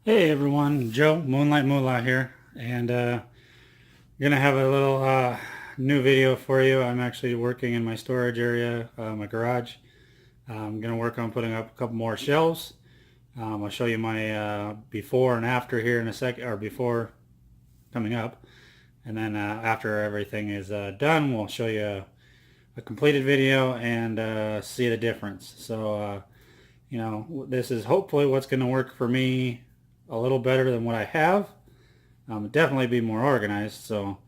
Hey everyone, Joe, Moonlight Moolah here, and gonna have a little new video for you. I'm actually working in my storage area, my garage. I'm gonna work on putting up a couple more shelves. I'll show you my before and after here in a second, or before coming up, and then after everything is done, we'll show you a completed video and see the difference. So this is hopefully what's going to work for me a little better than what I have. Definitely be more organized, so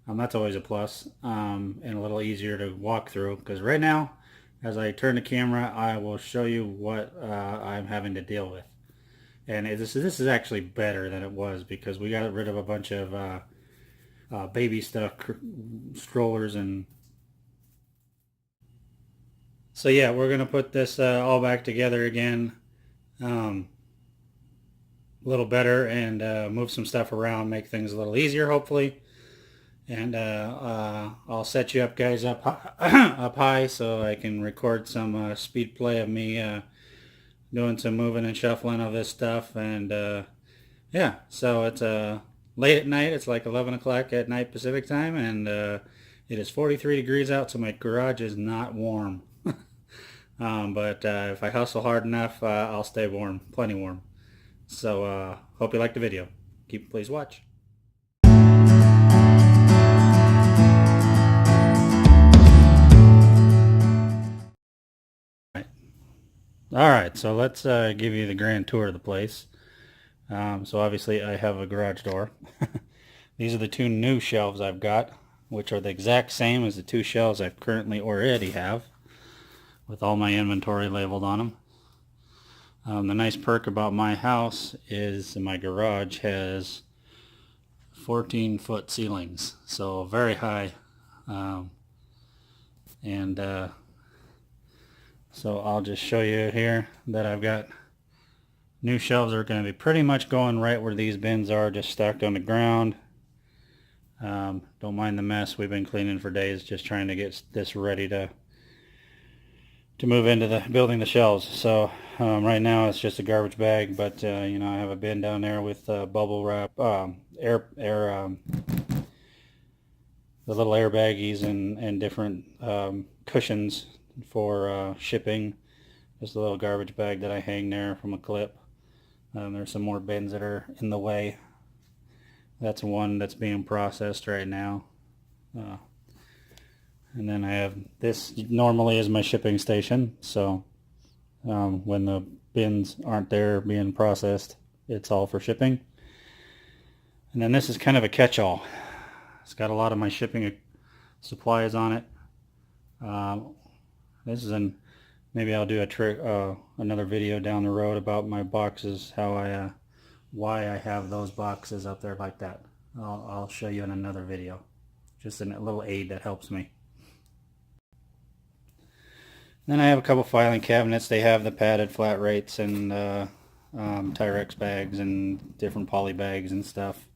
that's always a plus, and a little easier to walk through, because right now as I turn the camera I will show you what I'm having to deal with. And this is actually better than it was, because we got rid of a bunch of baby stuff, strollers, and so yeah, we're gonna put this all back together again, a little better, and move some stuff around, make things a little easier hopefully. And I'll set you up guys up up high so I can record some speed play of me doing some moving and shuffling of this stuff. And yeah, so it's late at night. It's like 11 o'clock at night Pacific time, and it is 43 degrees out, so my garage is not warm. But if I hustle hard enough, I'll stay warm, plenty warm. So hope you like the video. Please watch. Alright, so let's give you the grand tour of the place. So obviously I have a garage door. These are the two new shelves I've got, which are the exact same as the two shelves I currently already have, with all my inventory labeled on them. The nice perk about my house is my garage has 14-foot ceilings, so very high. So I'll just show you here that I've got new shelves that are going to be pretty much going right where these bins are, just stacked on the ground. Don't mind the mess. We've been cleaning for days, just trying to get this ready to move into the building the shelves. So right now it's just a garbage bag, but I have a bin down there with bubble wrap, the little air baggies and different cushions for shipping. Just a little garbage bag that I hang there from a clip. There's some more bins that are in the way. That's one that's being processed right now. And then I have this normally is my shipping station, so when the bins aren't there being processed, it's all for shipping. And then this is kind of a catch-all. It's got a lot of my shipping supplies on it. This is maybe I'll do another video down the road about my boxes, how why I have those boxes up there like that. I'll show you in another video. Just a little aid that helps me. Then I have a couple filing cabinets. They have the padded flat rates and Tyrex bags and different poly bags and stuff.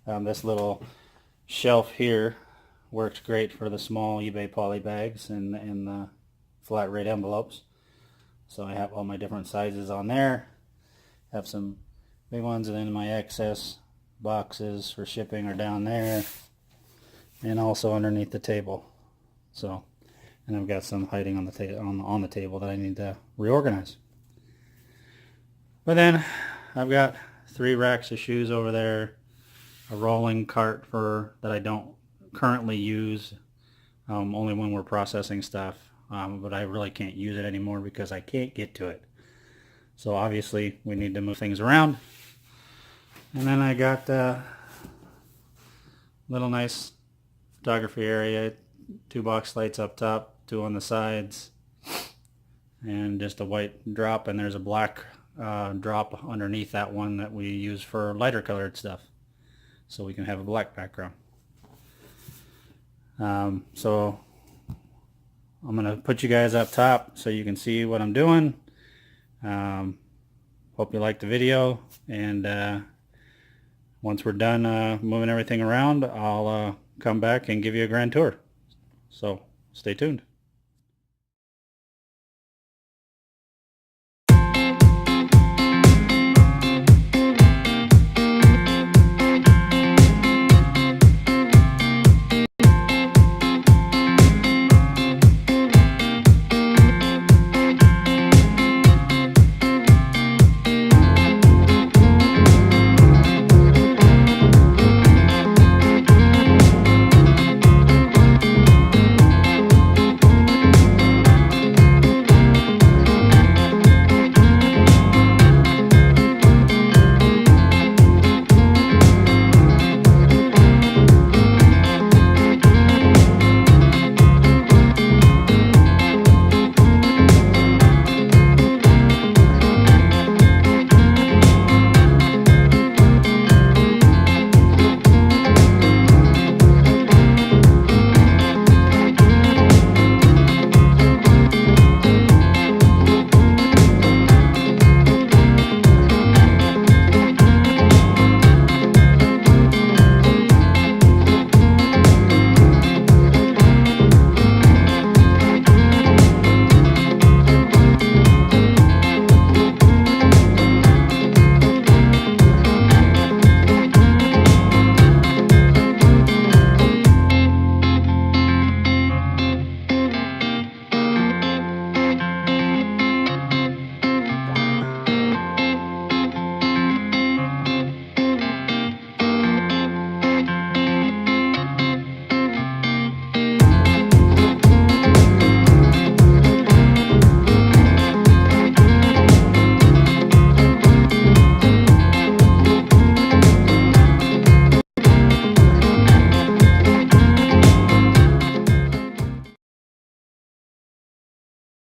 This little shelf here works great for the small eBay poly bags and the flat rate envelopes. So I have all my different sizes on there. Have some big ones, and then my excess boxes for shipping are down there, and also underneath the table. So, and I've got some hiding on the table that I need to reorganize. But then I've got 3 racks of shoes over there, a rolling cart that I don't currently use, only when we're processing stuff, but I really can't use it anymore because I can't get to it. So obviously we need to move things around. And then I got a little nice photography area, 2 box lights up top, 2 on the sides, and just a white drop, and there's a black drop underneath that one that we use for lighter colored stuff, so we can have a black background. So I'm gonna put you guys up top so you can see what I'm doing. Hope you like the video, and once we're done moving everything around, I'll come back and give you a grand tour. So stay tuned.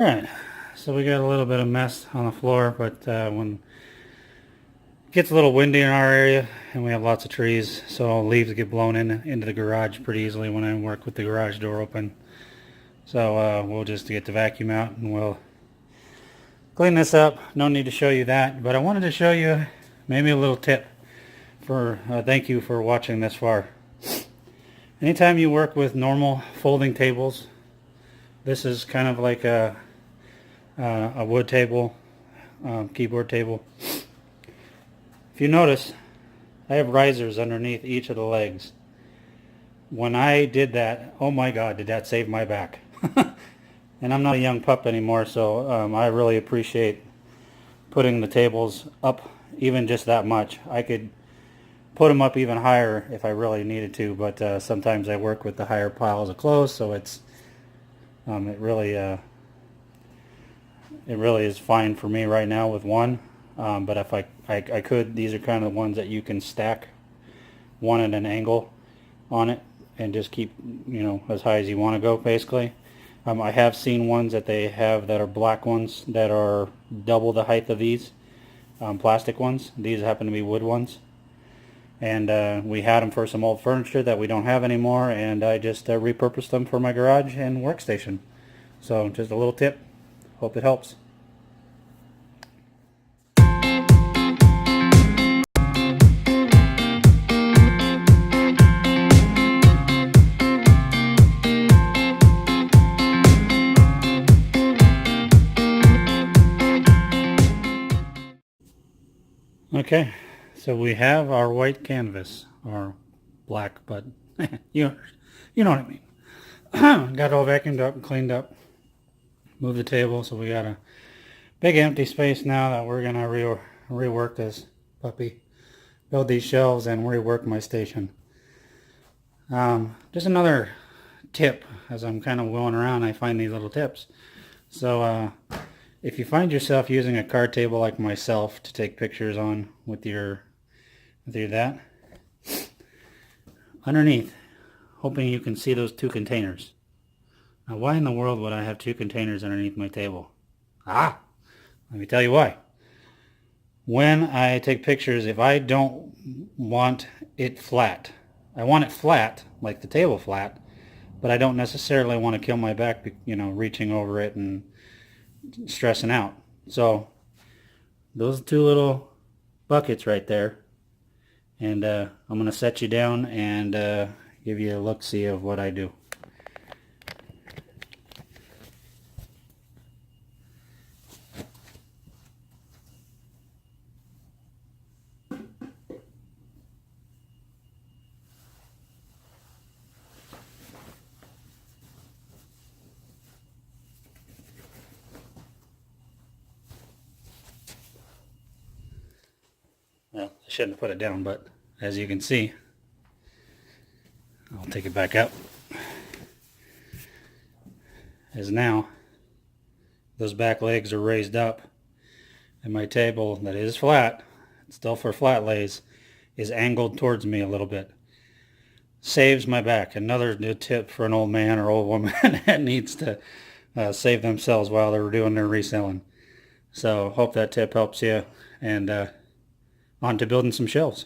Alright, so we got a little bit of mess on the floor, but when it gets a little windy in our area and we have lots of trees, so leaves get blown into the garage pretty easily when I work with the garage door open. So we'll just get the vacuum out and we'll clean this up. No need to show you that, but I wanted to show you maybe a little tip for thank you for watching this far. Anytime you work with normal folding tables, this is kind of like a wood table, keyboard table. If you notice, I have risers underneath each of the legs. When I did that, oh my God, did that save my back. And I'm not a young pup anymore, so I really appreciate putting the tables up even just that much. I could put them up even higher if I really needed to, but sometimes I work with the higher piles of clothes, so it really is fine for me right now with one. But if I could, these are kind of the ones that you can stack one at an angle on it and just keep, you know, as high as you want to go, basically. I have seen ones that they have that are black ones that are double the height of these plastic ones. These happen to be wood ones, and we had them for some old furniture that we don't have anymore, and I just repurposed them for my garage and workstation. So just a little tip. Hope it helps. Okay, so we have our white canvas, or black, but you know what I mean. Got it all vacuumed up and cleaned up. Move the table, so we got a big empty space now that we're gonna rework this puppy, build these shelves, and rework my station. Just another tip, as I'm kind of wheeling around, I find these little tips. So if you find yourself using a card table like myself to take pictures on with your that, underneath, hoping you can see those two containers. Now, why in the world would I have two containers underneath my table? Let me tell you why. When I take pictures, if I don't want it flat, I want it flat, like the table flat, but I don't necessarily want to kill my back, you know, reaching over it and stressing out. So those two little buckets right there, and I'm going to set you down and give you a look-see of what I do. Well, I shouldn't have put it down, but as you can see, I'll take it back up. As now, those back legs are raised up, and my table that is flat, still for flat lays, is angled towards me a little bit. Saves my back. Another good tip for an old man or old woman that needs to save themselves while they're doing their reselling. So hope that tip helps you, and on to building some shelves.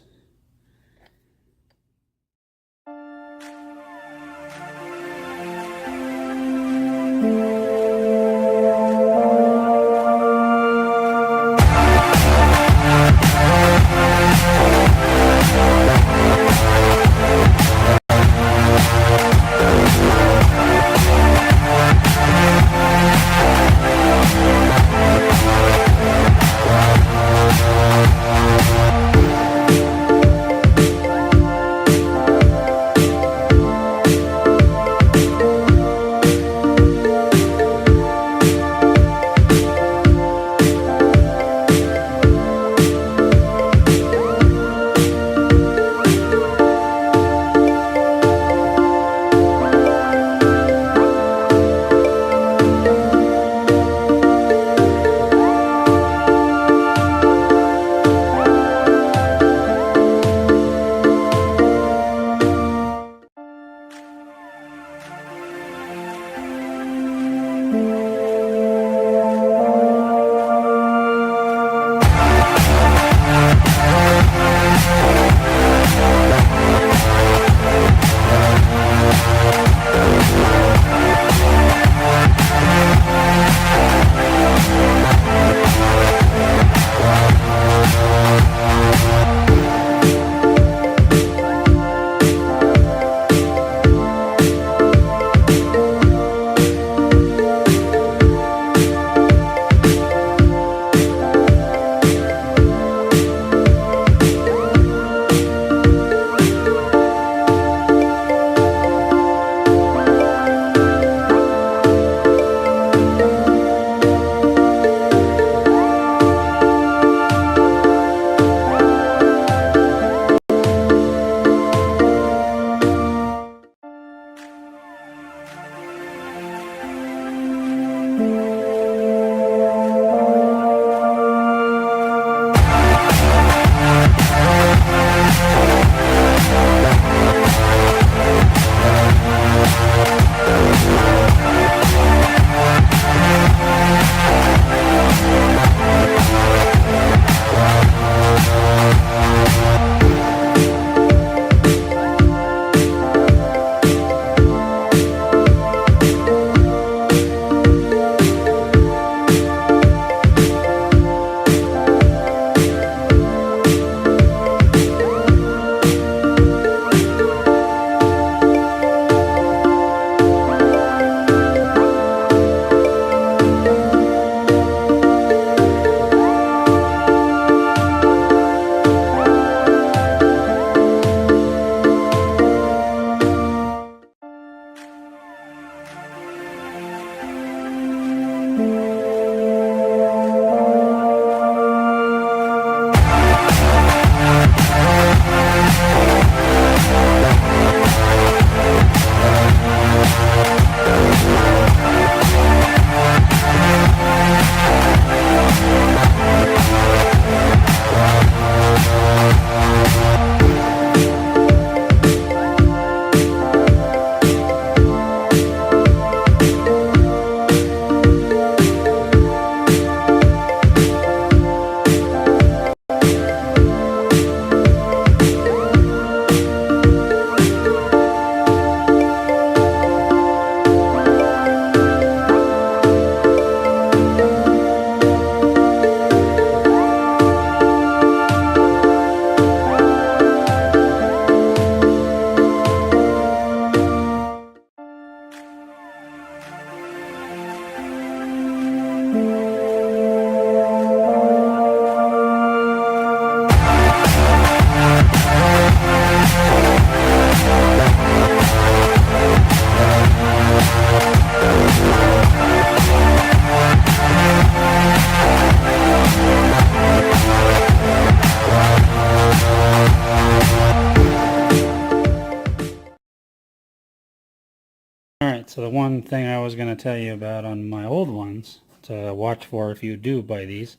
Alright, so the one thing I was going to tell you about on my old ones to watch for if you do buy these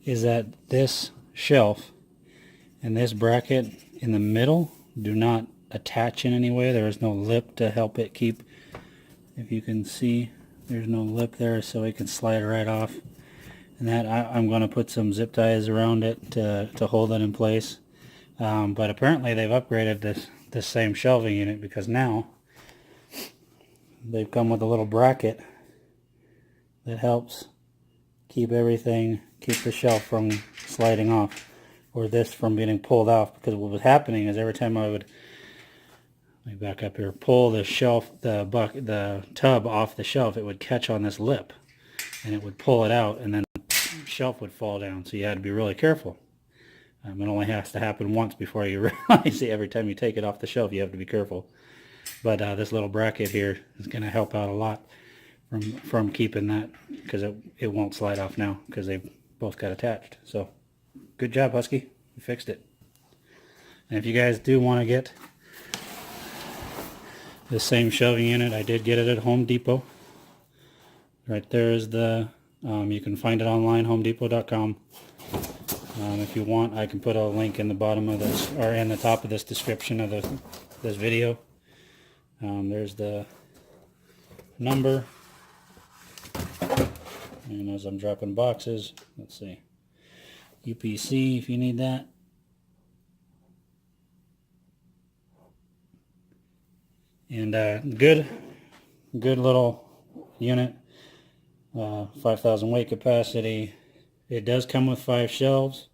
is that this shelf and this bracket in the middle do not attach in any way. There is no lip to help it keep. If you can see, there's no lip there, so it can slide right off. And that I'm going to put some zip ties around it to hold it in place. But apparently they've upgraded this same shelving unit, because now they've come with a little bracket that helps keep the shelf from sliding off, or this from being pulled off. Because what was happening is every time I would, let me back up here, pull the the tub off the shelf, it would catch on this lip and it would pull it out, and then the shelf would fall down. So you had to be really careful. It only has to happen once before you realize it. Every time you take it off the shelf, you have to be careful. But this little bracket here is going to help out a lot from keeping that, because it won't slide off now because they've both got attached. So good job, Husky. You fixed it. And if you guys do want to get the same shelving unit, I did get it at Home Depot. Right there is the, you can find it online, homedepot.com. If you want, I can put a link in the bottom of this, or in the top of this description of this video. There's the number. And as I'm dropping boxes, let's see, UPC if you need that. And good little unit, 5,000 weight capacity. It does come with 5 shelves,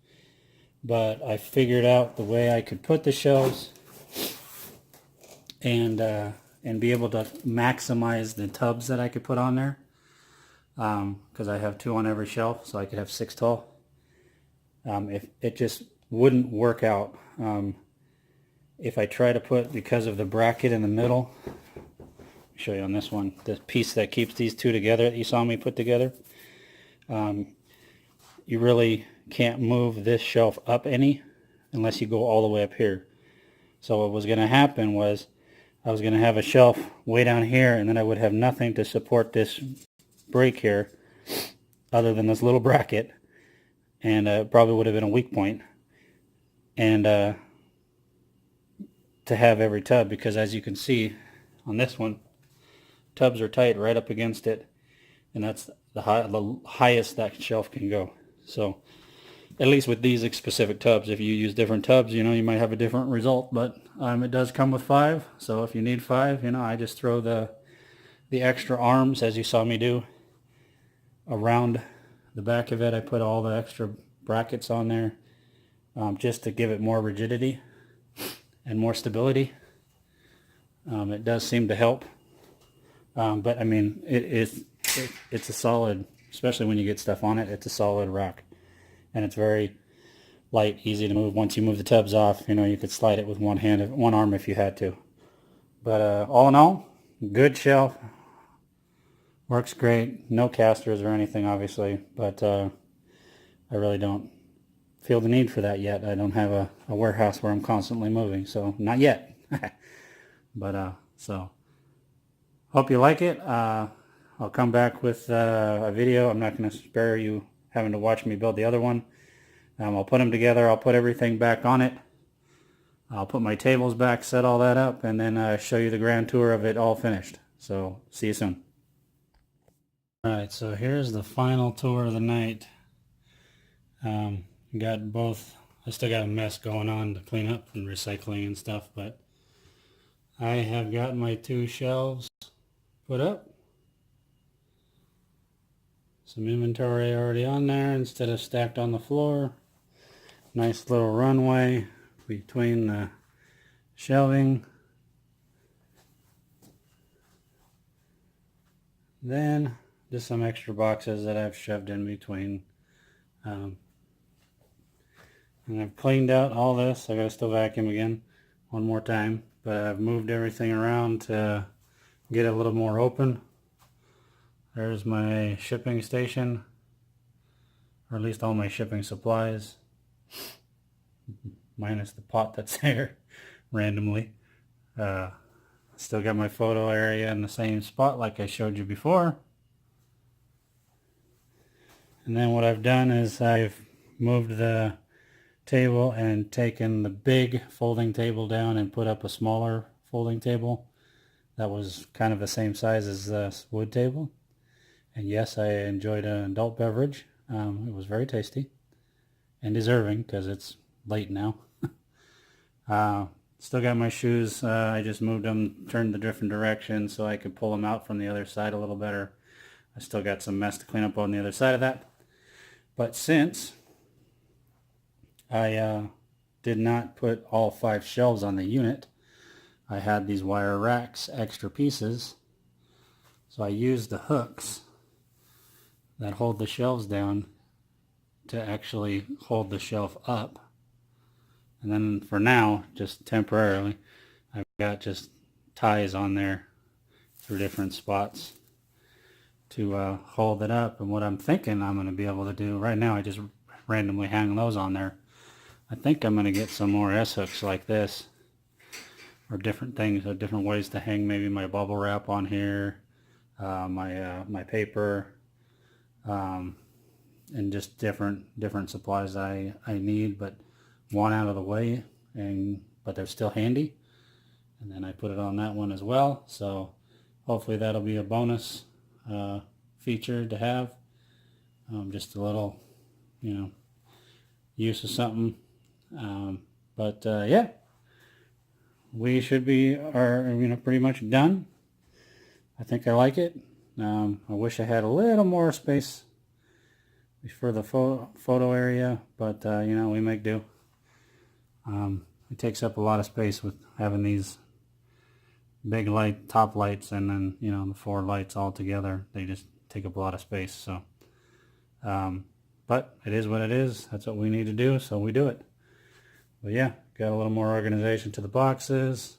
but I figured out the way I could put the shelves and be able to maximize the tubs that I could put on there, because I have 2 on every shelf, so I could have 6 tall. If it just wouldn't work out if I try to put, because of the bracket in the middle. Let me show you on this one, the piece that keeps these two together that you saw me put together. You really can't move this shelf up any unless you go all the way up here. So what was going to happen was I was going to have a shelf way down here, and then I would have nothing to support this break here other than this little bracket, and it probably would have been a weak point. And to have every tub, because as you can see on this one, tubs are tight right up against it, and that's the highest that shelf can go. So at least with these specific tubs, if you use different tubs, you know, you might have a different result. But it does come with 5, so if you need 5, you know, I just throw the extra arms, as you saw me do, around the back of it. I put all the extra brackets on there just to give it more rigidity and more stability. It does seem to help, but I mean, it's a solid, especially when you get stuff on it, it's a solid rack, and it's very light, easy to move. Once you move the tubs off, you know, you could slide it with one arm if you had to. But all in all, good shelf, works great. No casters or anything, obviously, but I really don't feel the need for that yet. I don't have a warehouse where I'm constantly moving, so not yet. But so hope you like it. I'll come back with a video. I'm not going to spare you having to watch me build the other one. I'll put them together. I'll put everything back on it. I'll put my tables back, set all that up, and then show you the grand tour of it all finished. So see you soon. Alright, so here's the final tour of the night. Got both, I still got a mess going on to clean up and recycling and stuff, but I have got my 2 shelves put up. Some inventory already on there instead of stacked on the floor. Nice little runway between the shelving. Then just some extra boxes that I've shoved in between. And I've cleaned out all this. I gotta still vacuum again one more time, but I've moved everything around to get it a little more open. There's my shipping station, or at least all my shipping supplies, minus the pot that's there randomly. Still got my photo area in the same spot like I showed you before. And then what I've done is I've moved the table and taken the big folding table down and put up a smaller folding table that was kind of the same size as this wood table. And yes, I enjoyed an adult beverage. It was very tasty and deserving because it's late now. Still got my shoes. I just moved them, turned the different direction so I could pull them out from the other side a little better. I still got some mess to clean up on the other side of that. But since I did not put all 5 shelves on the unit, I had these wire racks, extra pieces. So I used the hooks that hold the shelves down to actually hold the shelf up. And then for now, just temporarily, I've got just ties on there for different spots to hold it up. And what I'm thinking I'm going to be able to do, right now I just randomly hang those on there. I think I'm going to get some more S-hooks like this, or different things, or different ways to hang maybe my bubble wrap on here, my paper, and just different supplies I need, but one out of the way, but they're still handy. And then I put it on that one as well, so hopefully that'll be a bonus feature to have. Just a little, use of something. Yeah, we should be pretty much done. I think I like it. I wish I had a little more space for the photo area, but we make do. It takes up a lot of space with having these big top lights, and then the 4 lights all together. They just take up a lot of space. So but it is what it is. That's what we need to do, so we do it. But yeah, got a little more organization to the boxes,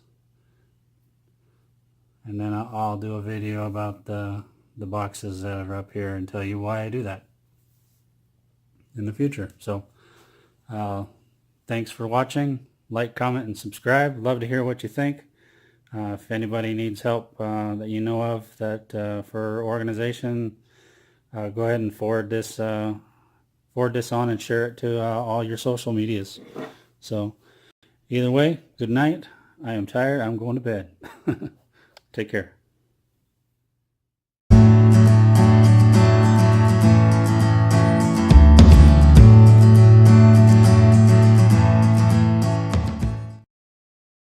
and then I'll do a video about the boxes that are up here and tell you why I do that in the future. So thanks for watching. Like, comment, and subscribe. Love to hear what you think. If anybody needs help that you know of that for organization, go ahead and forward this on and share it to all your social medias. So either way, good night. I am tired. I'm going to bed. Take care.